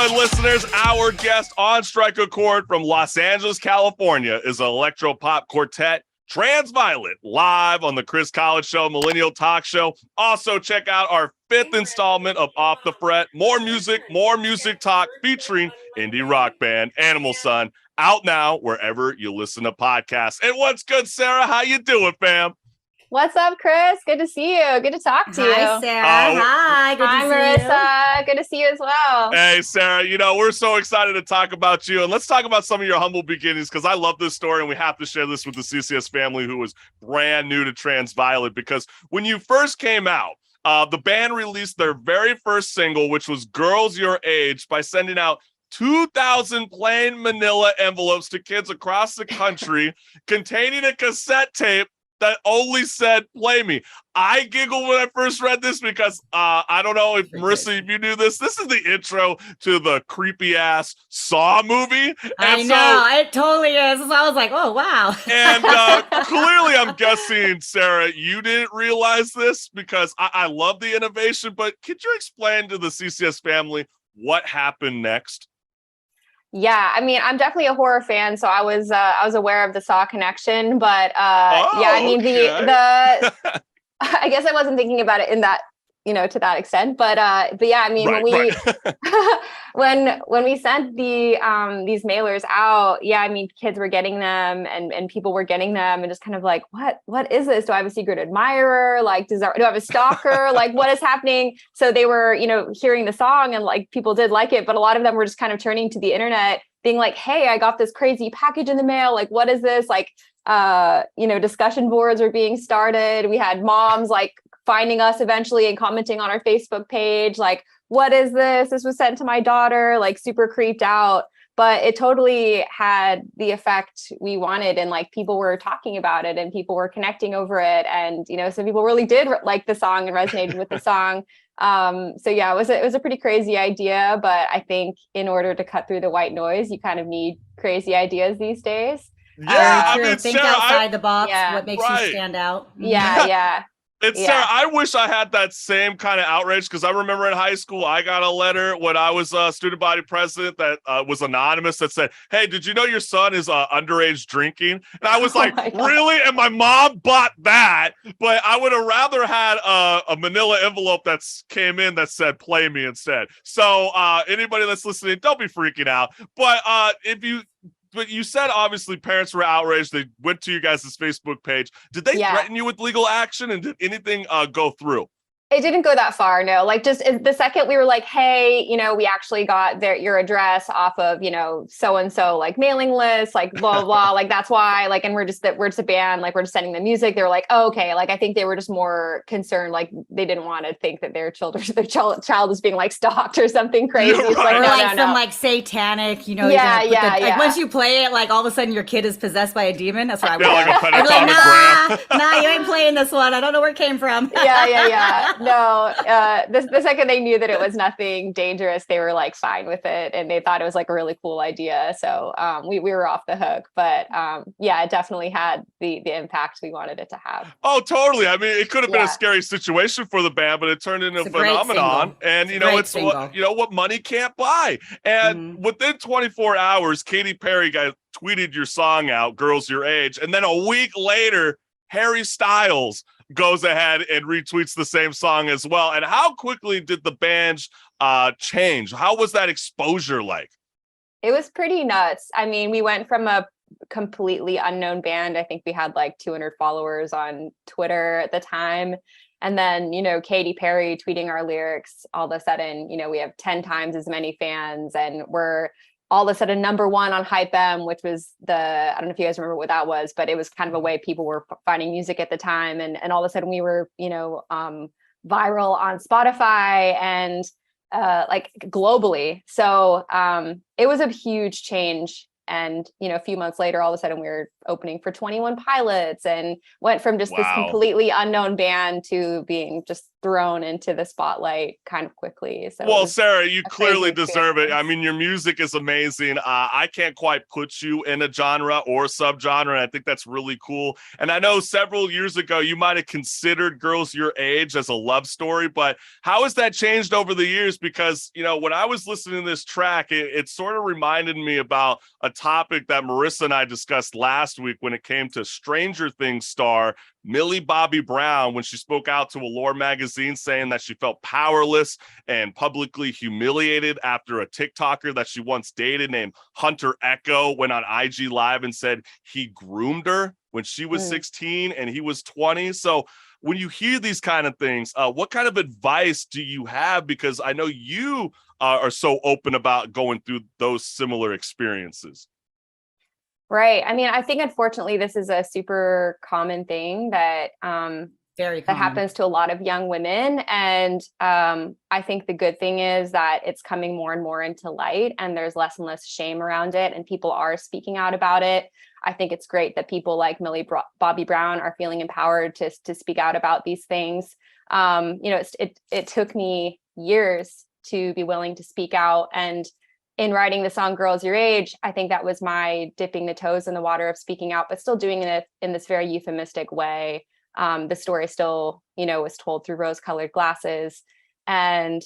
good, listeners? Our guest on Strike a Chord from Los Angeles, California is an electro-pop quartet, Transviolet, live on the Chris College Show, Millennial Talk Show. Also, check out our 5th installment of Off the Fret, more music talk featuring indie rock band Animal Sun, out now wherever you listen to podcasts. And what's good, Sarah? How you doing, fam? What's up, Chris? Good to see you. Good to talk to you. Hi, Sarah. Hi. Good to see Marissa. Good to see you as well. Hey, Sarah. You know, we're so excited to talk about you. And let's talk about some of your humble beginnings, because I love this story, and we have to share this with the CCS family who was brand new to Transviolet. Because when you first came out, the band released their very first single, which was Girls Your Age, by sending out 2,000 plain manila envelopes to kids across the country containing a cassette tape that only said "Play Me." I giggled when I first read this because I don't know if Marissa, if you knew this. This is the intro to the creepy ass Saw movie. I know, it totally is. So I was like, oh wow. And clearly, I'm guessing, Sarah, you didn't realize this, because I love the innovation. But could you explain to the CCS family what happened next? Yeah, I mean, I'm definitely a horror fan, so I was aware of the Saw connection, but yeah, I mean the I guess I wasn't thinking about it in that, to that extent, but yeah, I mean, when we sent these mailers out, yeah, I mean, kids were getting them and people were getting them, and just kind of like, what is this? Do I have a secret admirer? Like, do I have a stalker? Like, what is happening? So they were, hearing the song, and like people did like it, but a lot of them were just kind of turning to the internet, being like, hey, I got this crazy package in the mail. Like, what is this? Like, discussion boards were being started. We had moms like finding us eventually and commenting on our Facebook page, like, what is this? This was sent to my daughter, like super creeped out. But it totally had the effect we wanted. And like people were talking about it and people were connecting over it. And, some people really did like the song and resonated with the song. So yeah, it was a pretty crazy idea. But I think in order to cut through the white noise, you kind of need crazy ideas these days. Yeah, I mean, think Sarah, outside the box. Yeah, what makes you stand out? Yeah. And Sarah, I wish I had that same kind of outrage, because I remember in high school, I got a letter when I was a student body president that was anonymous, that said, hey, did you know your son is underage drinking? And I was like, really? And my mom bought that, but I would have rather had a manila envelope that came in that said "Play Me" instead. So anybody that's listening, don't be freaking out. But you said obviously parents were outraged. They went to you guys' Facebook page. Did they threaten you with legal action, and did anything go through? It didn't go that far, no. Like, just the second we were like, hey, we actually got your address off of, so-and-so like mailing list, like blah, blah, like that's why, like, and we're just a band, like we're just sending the music. They were like, oh, okay. Like, I think they were just more concerned. Like they didn't want to think that their child was being like stalked or something crazy. Right. Like, or no, like some like satanic, like once you play it, like all of a sudden your kid is possessed by a demon. That's what I would like, nah, you ain't playing this one. I don't know where it came from. Yeah. No, the second they knew that it was nothing dangerous, they were like fine with it, and they thought it was like a really cool idea. So we were off the hook, but yeah, it definitely had the impact we wanted it to have. Oh, totally. I mean, it could have been a scary situation for the band, but it turned into a phenomenon. And it's what money can't buy. And within 24 hours, Katy Perry tweeted your song out, "Girls Your Age," and then a week later, Harry Styles goes ahead and retweets the same song as well. And how quickly did the band change? How was that exposure like? It was pretty nuts. I mean, we went from a completely unknown band. I think we had like 200 followers on Twitter at the time. And then, Katy Perry tweeting our lyrics, all of a sudden, we have 10 times as many fans, and we're all of a sudden #1 on Hype M, which was I don't know if you guys remember what that was, but it was kind of a way people were finding music at the time. And all of a sudden we were, viral on Spotify and like globally. So it was a huge change. And, a few months later, all of a sudden we were opening for 21 Pilots and went from just this completely unknown band to being just thrown into the spotlight kind of quickly. So well, Sarah, you clearly crazy deserve it. I experience. mean, your music is amazing. I can't quite put you in a genre or subgenre, and I think that's really cool. And I know several years ago you might have considered Girls Your Age as a love story, but how has that changed over the years? Because, you know, when I was listening to this track, it sort of reminded me about a topic that Marissa and I discussed last week when it came to Stranger Things star Millie Bobby Brown, when she spoke out to Allure magazine saying that she felt powerless and publicly humiliated after a TikToker that she once dated named Hunter Echo went on IG Live and said he groomed her when she was 16 and he was 20. So when you hear these kind of things, what kind of advice do you have? Because I know you are so open about going through those similar experiences. Right. I mean, I think unfortunately this is a super common thing that very common. That happens to a lot of young women. And I think the good thing is that it's coming more and more into light and there's less and less shame around it and people are speaking out about it. I think it's great that people like Millie Bobby Brown are feeling empowered to speak out about these things. You know, it took me years to be willing to speak out, and in writing the song Girls Your Age, I think that was my dipping the toes in the water of speaking out, but still doing it in this very euphemistic way. The story still, you know, was told through rose-colored glasses. And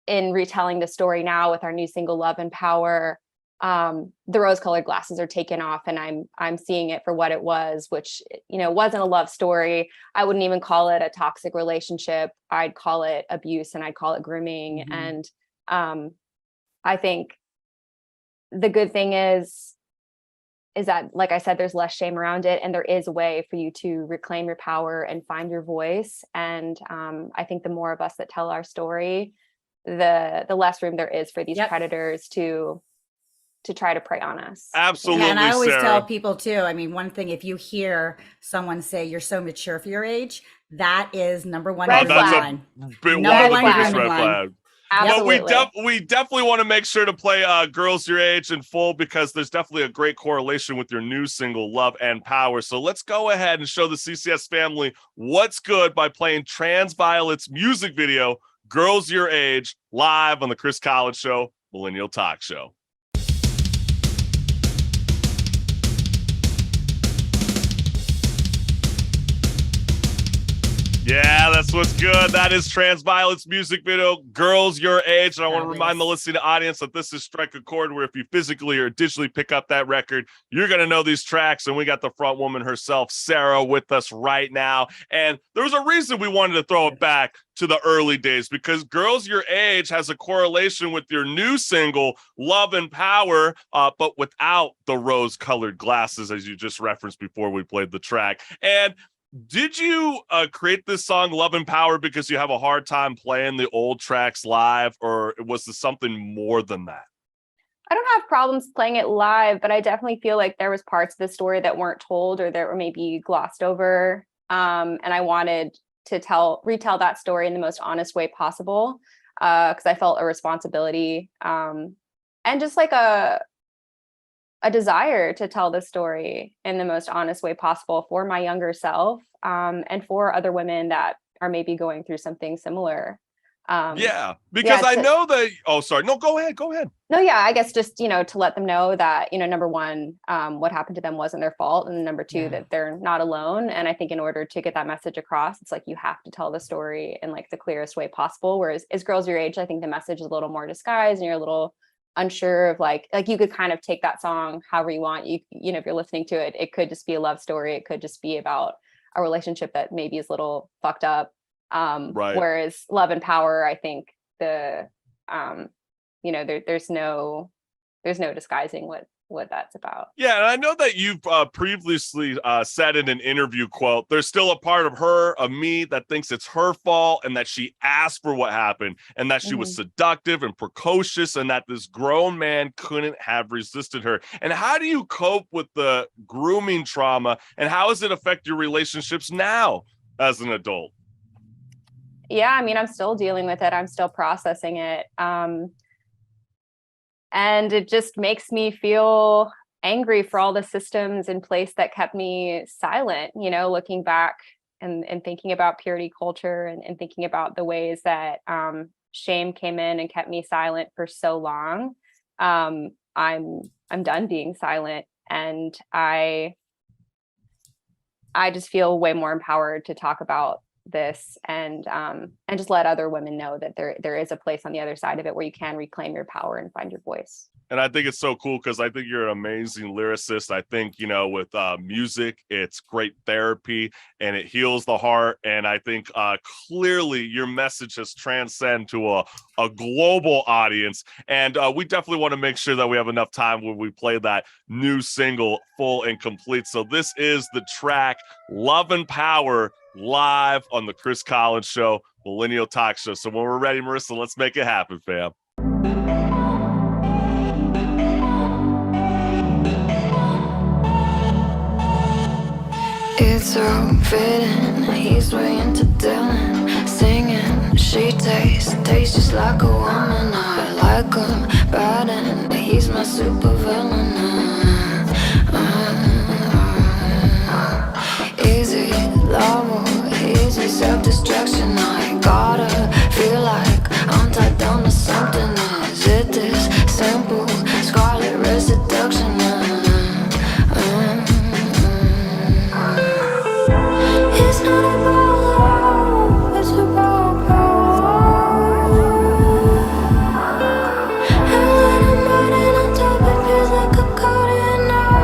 in retelling the story now with our new single Love and Power, the rose-colored glasses are taken off and I'm seeing it for what it was, which, you know, wasn't a love story. I wouldn't even call it a toxic relationship. I'd call it abuse and I'd call it grooming. And I think the good thing is that, like I said, there's less shame around it and there is a way for you to reclaim your power and find your voice. And I think the more of us that tell our story, the less room there is for these predators to try to prey on us. Absolutely. And I always Sarah. tell people too, I mean, one thing, if you hear someone say you're so mature for your age, that is number one. Red flag. That's one of the biggest red flags. Absolutely. But we definitely want to make sure to play Girls Your Age in full because there's definitely a great correlation with your new single, Love and Power. So let's go ahead and show the CCS family what's good by playing Transviolet's music video, Girls Your Age, live on the Chris Collins Show, Millennial Talk Show. Yeah, that's what's good. That is Transviolet's music video, Girls Your Age. And I want to remind the listening audience that this is Strike a Chord, where if you physically or digitally pick up that record, you're going to know these tracks. And we got the front woman herself, Sarah, with us right now. And there was a reason we wanted to throw it back to the early days, because Girls Your Age has a correlation with your new single, Love and Power, but without the rose-colored glasses, as you just referenced before we played the track. And did you create this song, Love and Power, because you have a hard time playing the old tracks live, or was this something more than that? I don't have problems playing it live, but I definitely feel like there was parts of the story that weren't told or that were maybe glossed over. And I wanted to retell that story in the most honest way possible, because I felt a responsibility and just like a desire to tell the story in the most honest way possible for my younger self, and for other women that are maybe going through something similar. Because I know that, no, go ahead. No, yeah, I guess just, you know, to let them know that, you know, number one, what happened to them wasn't their fault. And number two, that they're not alone. And I think in order to get that message across, it's like, you have to tell the story in like the clearest way possible. Whereas as Girls Your Age, I think the message is a little more disguised and you're a little unsure of like you could kind of take that song however you want. You know, if you're listening to it, it could just be a love story. It could just be about a relationship that maybe is a little fucked up. Whereas Love and Power, I think the you know, there's no disguising what that's about. Yeah, and I know that you've previously said in an interview quote, there's still a part of me that thinks it's her fault and that she asked for what happened and that she was seductive and precocious and that this grown man couldn't have resisted her. And how do you cope with the grooming trauma, and how does it affect your relationships now as an adult? Yeah, I mean, I'm still dealing with it. I'm still processing it. And it just makes me feel angry for all the systems in place that kept me silent, you know, looking back and thinking about purity culture and thinking about the ways that shame came in and kept me silent for so long. I'm done being silent, and I just feel way more empowered to talk about this and just let other women know that there is a place on the other side of it where you can reclaim your power and find your voice. And I think it's so cool because I think you're an amazing lyricist. I think, with music, it's great therapy and it heals the heart. And I think clearly your message has transcended to a global audience. And we definitely want to make sure that we have enough time when we play that new single full and complete. So this is the track Love and Power live on the Chris Collins Show, Millennial Talk Show. So when we're ready, Marissa, let's make it happen, fam. It's so fitting, he's way into Dylan, singing, she tastes just like a woman. I like him bad and he's my super villain. Easy love or easy self-destruction? I gotta feel like I'm tied down to something. Is it this simple? Scarlet red seduction. It's not about love, it's about power. And when I'm riding on top, it feels like a cardinal.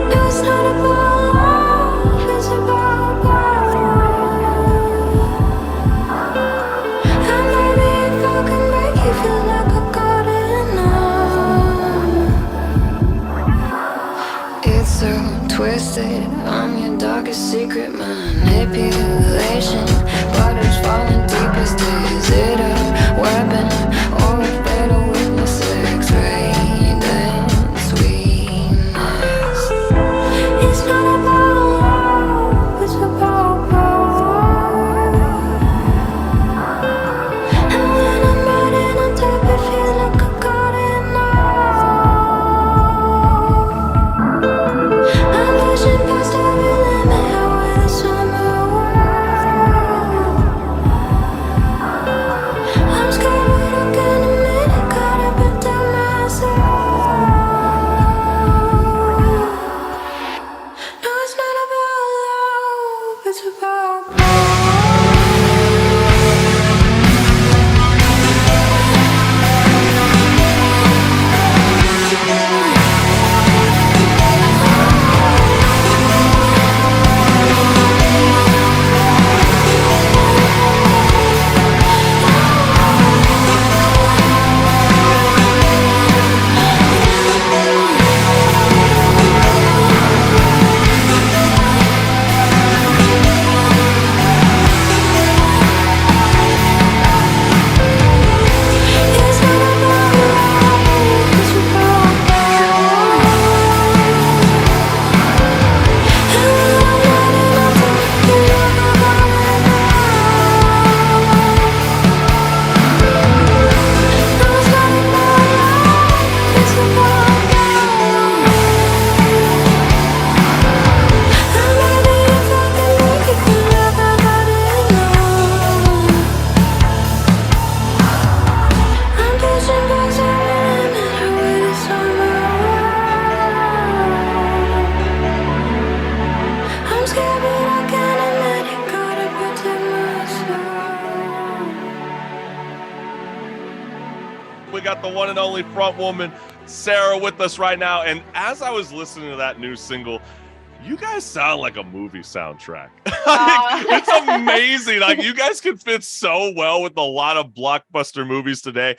It's not about love, it's about power. And maybe if I can make you feel like a cardinal. It's so twisted, I'm your darkest secret, manipulation. Waters falling deepest, is it a weapon or a fatal weakness? X-ray and sweetness. It's not about love, it's about power. And when I'm riding on top, it feels like a cardinal. I'm pushing past every limit, how way the summer world. I'm scared what I'm gonna make, gotta protect myself. No, it's not about love, it's about power. It's not about love, it's about power. And when I'm riding on top, it feels like a cardinal. No, it's not about love, it's about power. And maybe if I can make you feel like a cardinal. I'm pushing past every limit, how way the summer world. I'm scared but I can't admit it, gotta protect myself. We got the one and only front woman, Sarah, with us right now. And as I was listening to that new single, you guys sound like a movie soundtrack. It's amazing. Like, you guys can fit so well with a lot of blockbuster movies today.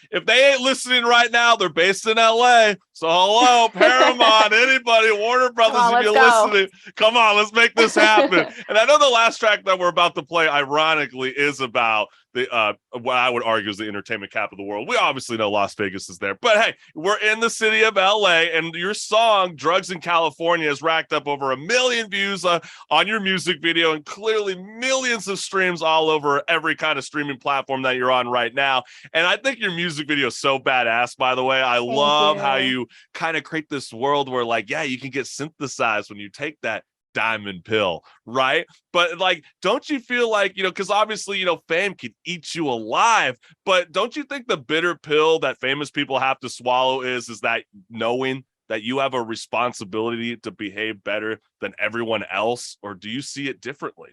If they ain't listening right now, they're based in LA. So hello, Paramount, anybody, Warner Brothers, Come on, if you're let's go. listening, come on, let's make this happen. And I know the last track that we're about to play, ironically, is about the what I would argue is the entertainment capital of the world. We obviously know Las Vegas is there, but hey, we're in the city of LA, and your song "Drugs in California" has racked up over 1 million views on your music music video and clearly millions of streams all over every kind of streaming platform that you're on right now. And I think your music video is so badass, by the way. I love how you kind of create this world where, like, yeah, you can get synthesized when you take that diamond pill, right? But like, don't you feel like, because obviously, fame can eat you alive, but don't you think the bitter pill that famous people have to swallow is that knowing that you have a responsibility to behave better than everyone else? Or do you see it differently?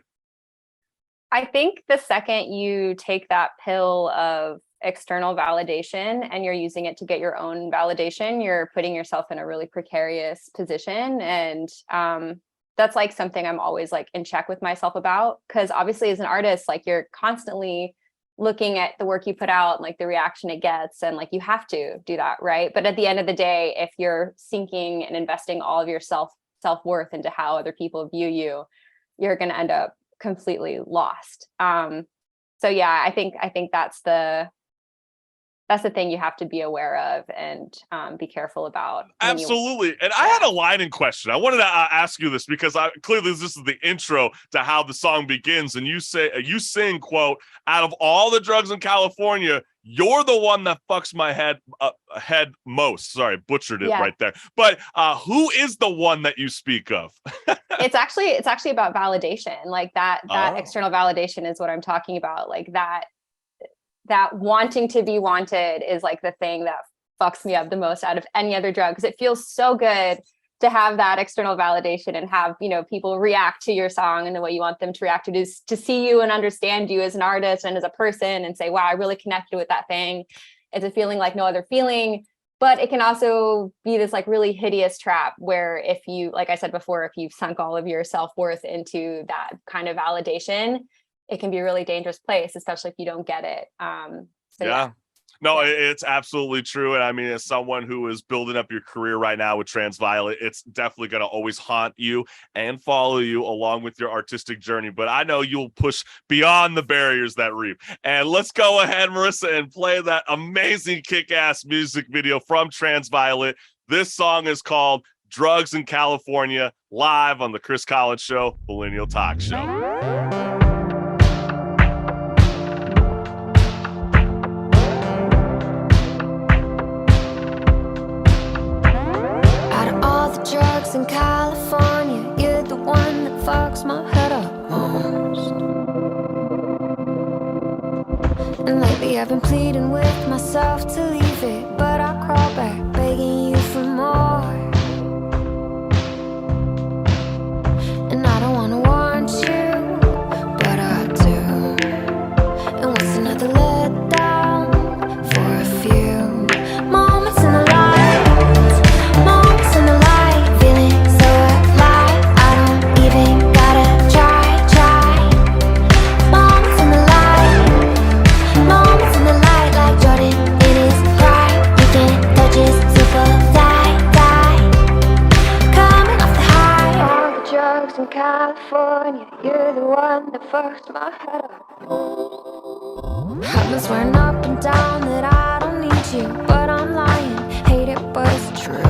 I think the second you take that pill of external validation and you're using it to get your own validation, you're putting yourself in a really precarious position. And that's like something I'm always like in check with myself about, because obviously as an artist, like you're constantly looking at the work you put out, and like the reaction it gets, and like you have to do that, right? But at the end of the day, if you're sinking and investing all of your self-worth into how other people view you, you're going to end up completely lost. So yeah, I think that's the thing you have to be aware of and be careful about. Absolutely. And I had a line in question. I wanted to ask you this because clearly this is the intro to how the song begins. And you sing, quote, "Out of all the drugs in California, you're the one that fucks my head most." Sorry, butchered it right there. But who is the one that you speak of? It's actually about validation. Like that external validation is what I'm talking about. Like that wanting to be wanted is like the thing that fucks me up the most out of any other drug, because it feels so good to have that external validation and have, people react to your song in the way you want them to react to see you and understand you as an artist and as a person and say, wow, I really connected with that thing. It's a feeling like no other feeling. But it can also be this like really hideous trap where if you, like I said before, if you've sunk all of your self-worth into that kind of validation, it can be a really dangerous place, especially if you don't get it. No, it's absolutely true. And I mean, as someone who is building up your career right now with Transviolet, it's definitely going to always haunt you and follow you along with your artistic journey. But I know you'll push beyond the barriers that reap. And let's go ahead, Marissa, and play that amazing kick-ass music video from Transviolet. This song is called "Drugs in California," live on the Chris Collins Show, Millennial Talk Show. Drugs in California, you're the one that fucks my head up most. And lately I've been pleading with myself to leave it, but I crawl back begging you for more. And I don't wanna want you, but I do. And what's another letdown for a few moments in the light, moments in the light. In California, you're the one that fucks my head up. I've been swearing up and down that I don't need you, but I'm lying. Hate it, but it's true.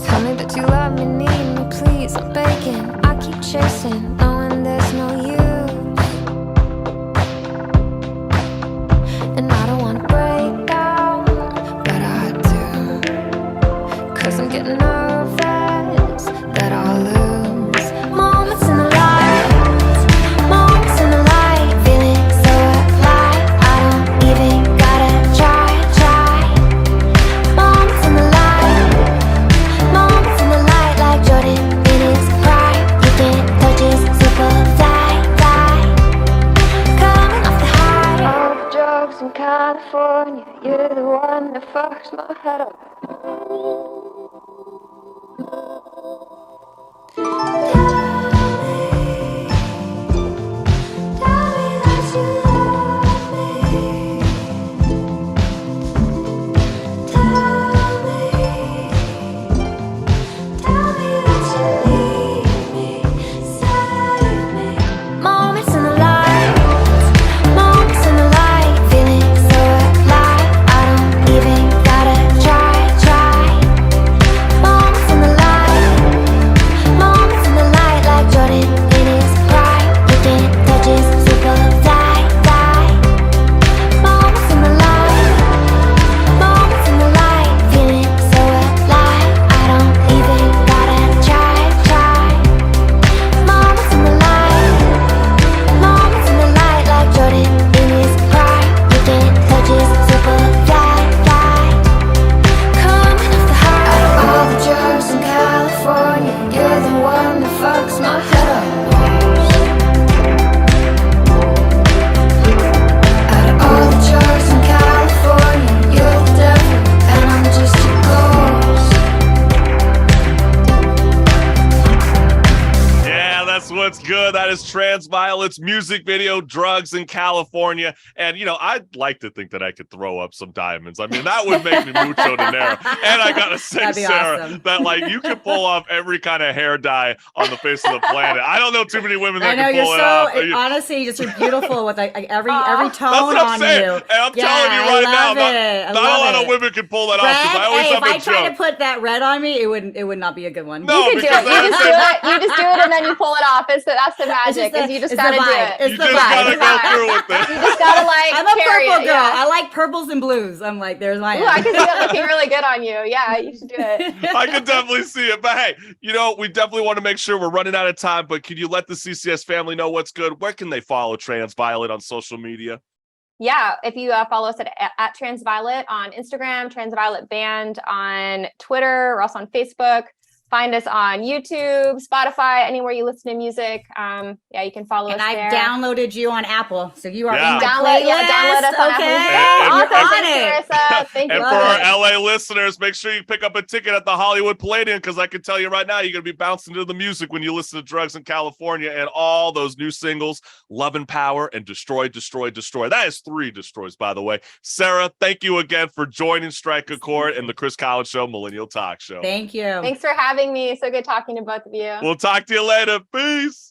Tell me that you love me, need me, please, I'm begging. I keep chasing, knowing there's no use. And I don't wanna break down, but I do. 'Cause I'm getting nervous that I'll lose. Moments in the light, moments in the light, feeling so alive. I don't even gotta try. Moments in the light, like Jordan in his prime. You can't touch his super fly. Coming off the high. All the drugs in California, you're the one that fucks my head up. Moments in the light, Sarah. That is Transviolet's music video, Drugs in California. And, I'd like to think that I could throw up some diamonds. I mean, that would make me mucho dinero. And I got to say, Sarah, awesome. that you could pull off every kind of hair dye on the face of the planet. I don't know too many women that can pull it off. Honestly, you're beautiful with every tone on saying. you. And I'm telling you right now, not a lot of women can pull that off. If I tried to put that red on me, it would not be a good one. No, you can do it. You just do it and then you pull it off. That's the magic. You just gotta do it. You just gotta go through with it. You just gotta I'm a purple girl. Yeah. I like purples and blues. I'm like, there's my. Ooh, I can see that looking really good on you. Yeah, you should do it. I can definitely see it. But hey, we definitely want to make sure we're running out of time. But can you let the CCS family know what's good? Where can they follow Transviolet on social media? Yeah, if you follow us at Transviolet on Instagram, Transviolet Band on Twitter, or also on Facebook. Find us on YouTube, Spotify, anywhere you listen to music. You can follow us there. And I've downloaded you on Apple, so you are in my playlist. Download us on Apple. Awesome. Thank you. And for our LA listeners, make sure you pick up a ticket at the Hollywood Palladium, because I can tell you right now, you're going to be bouncing to the music when you listen to Drugs in California and all those new singles, Love and Power and Destroy, Destroy, Destroy. That is 3 destroys, by the way. Sarah, thank you again for joining Strike a Chord and the Chris Collins Show Millennial Talk Show. Thank you. Thanks for having me. So good talking to both of you. We'll talk to you later. Peace.